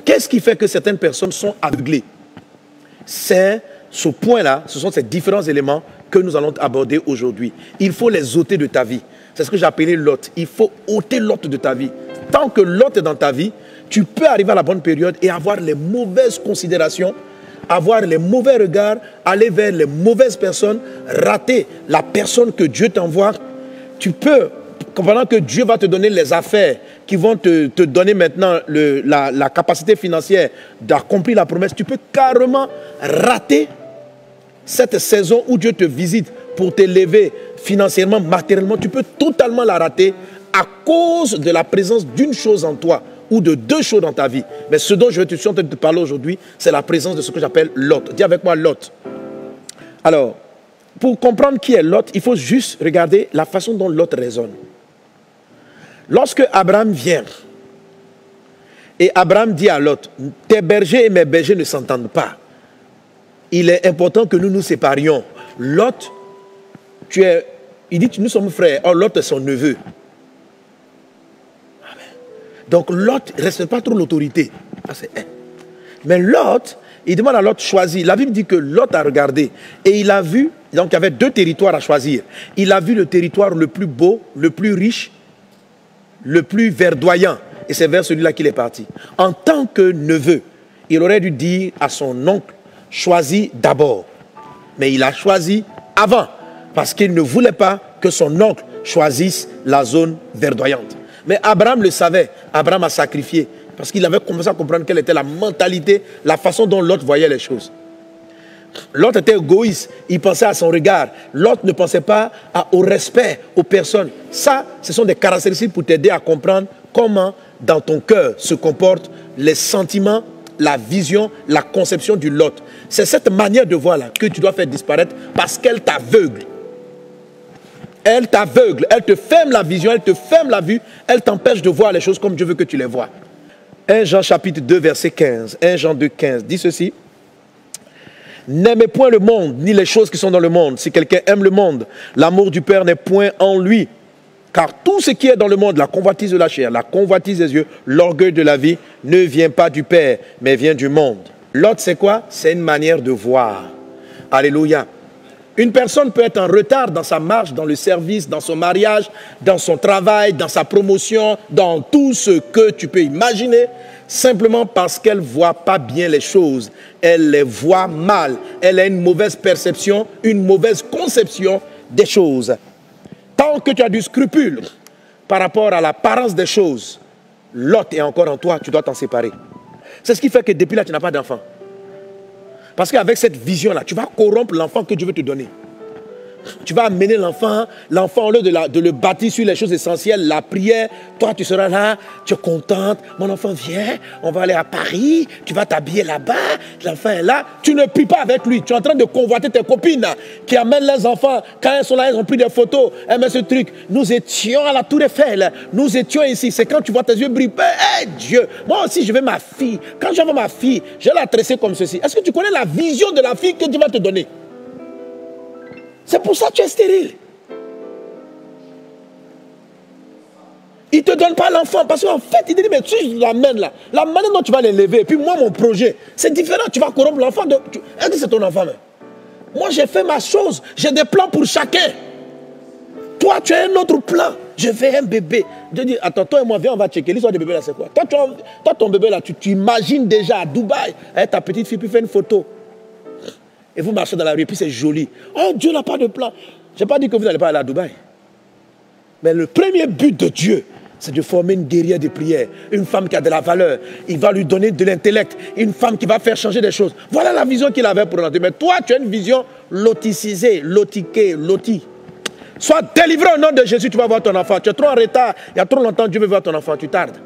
qu'est-ce qui fait que certaines personnes sont aveuglées? C'est ce point-là, ce sont ces différents éléments que nous allons aborder aujourd'hui. Il faut les ôter de ta vie. C'est ce que j'ai appelé Lot. Il faut ôter Lot de ta vie. Tant que Lot est dans ta vie, tu peux arriver à la bonne période et avoir les mauvaises considérations, avoir les mauvais regards, aller vers les mauvaises personnes, rater la personne que Dieu t'envoie. Tu peux, pendant que Dieu va te donner les affaires qui vont te donner maintenant la capacité financière d'accomplir la promesse, tu peux carrément rater cette saison où Dieu te visite pour t'élever financièrement, matériellement. Tu peux totalement la rater à cause de la présence d'une chose en toi ou de deux choses dans ta vie. Mais ce dont je suis en train de te parler aujourd'hui, c'est la présence de ce que j'appelle Lot. Dis avec moi Lot. Alors, pour comprendre qui est Lot, il faut juste regarder la façon dont Lot raisonne. Lorsque Abraham vient, et Abraham dit à Lot, tes bergers et mes bergers ne s'entendent pas. Il est important que nous nous séparions. Lot, il dit, nous sommes frères. Or, Lot est son neveu. Donc Lot ne respecte pas trop l'autorité. Mais Lot, il demande à Lot de choisir. La Bible dit que Lot a regardé et il a vu, donc il y avait deux territoires à choisir. Il a vu le territoire le plus beau, le plus riche, le plus verdoyant. Et c'est vers celui-là qu'il est parti. En tant que neveu, il aurait dû dire à son oncle, choisis d'abord. Mais il a choisi avant, parce qu'il ne voulait pas que son oncle choisisse la zone verdoyante. Mais Abraham le savait. Abraham a sacrifié. Parce qu'il avait commencé à comprendre quelle était la mentalité, la façon dont Lot voyait les choses. Lot était égoïste. Il pensait à son regard. Lot ne pensait pas au respect aux personnes. Ça, ce sont des caractéristiques pour t'aider à comprendre comment dans ton cœur se comportent les sentiments, la vision, la conception du Lot. C'est cette manière de voir là que tu dois faire disparaître parce qu'elle t'aveugle. Elle t'aveugle, elle te ferme la vision, elle te ferme la vue, elle t'empêche de voir les choses comme Dieu veut que tu les vois. 1 Jean chapitre 2 verset 15, 1 Jean 2 15 dit ceci. N'aimez point le monde, ni les choses qui sont dans le monde. Si quelqu'un aime le monde, l'amour du Père n'est point en lui. Car tout ce qui est dans le monde, la convoitise de la chair, la convoitise des yeux, l'orgueil de la vie, ne vient pas du Père, mais vient du monde. L'autre, c'est quoi? C'est une manière de voir. Alléluia. Une personne peut être en retard dans sa marche, dans le service, dans son mariage, dans son travail, dans sa promotion, dans tout ce que tu peux imaginer, simplement parce qu'elle ne voit pas bien les choses. Elle les voit mal. Elle a une mauvaise perception, une mauvaise conception des choses. Tant que tu as du scrupule par rapport à l'apparence des choses, Lot est encore en toi, tu dois t'en séparer. C'est ce qui fait que depuis là, tu n'as pas d'enfant. Parce qu'avec cette vision-là, tu vas corrompre l'enfant que Dieu veut te donner. Tu vas amener l'enfant, au lieu de le bâtir sur les choses essentielles, la prière, toi tu seras là, tu es contente, mon enfant vient, on va aller à Paris, tu vas t'habiller là-bas, l'enfant est là, tu ne pries pas avec lui, tu es en train de convoiter tes copines qui amènent les enfants, quand elles sont là, elles ont pris des photos, elles mettent ce truc, nous étions à la Tour Eiffel, nous étions ici, c'est quand tu vois tes yeux briller, hey, Dieu, moi aussi je veux ma fille, quand je veux ma fille, je vais la tresser comme ceci. Est-ce que tu connais la vision de la fille que Dieu va te donner? C'est pour ça que tu es stérile. Il ne te donne pas l'enfant parce qu'en fait, il te dit, mais tu l'amènes là. La manière dont tu vas l'élever, et puis moi, mon projet, c'est différent. Tu vas corrompre l'enfant. Est-ce que c'est ton enfant même? Moi, j'ai fait ma chose. J'ai des plans pour chacun. Toi, tu as un autre plan. Je veux un bébé. Je dis, attends, toi et moi, viens, on va checker. L'histoire du bébé là, c'est quoi? Toi, ton bébé là, tu imagines déjà à Dubaï, avec ta petite fille, puis fais une photo. Et vous marchez dans la rue, et puis c'est joli. Oh, Dieu n'a pas de plan. Je n'ai pas dit que vous n'allez pas aller à Dubaï. Mais le premier but de Dieu, c'est de former une guerrière de prière. Une femme qui a de la valeur. Il va lui donner de l'intellect. Une femme qui va faire changer des choses. Voilà la vision qu'il avait pour l'entrée. Mais toi, tu as une vision loticisée, lotiquée, lotie. Sois délivré au nom de Jésus, tu vas voir ton enfant. Tu es trop en retard. Il y a trop longtemps, Dieu veut voir ton enfant. Tu tardes.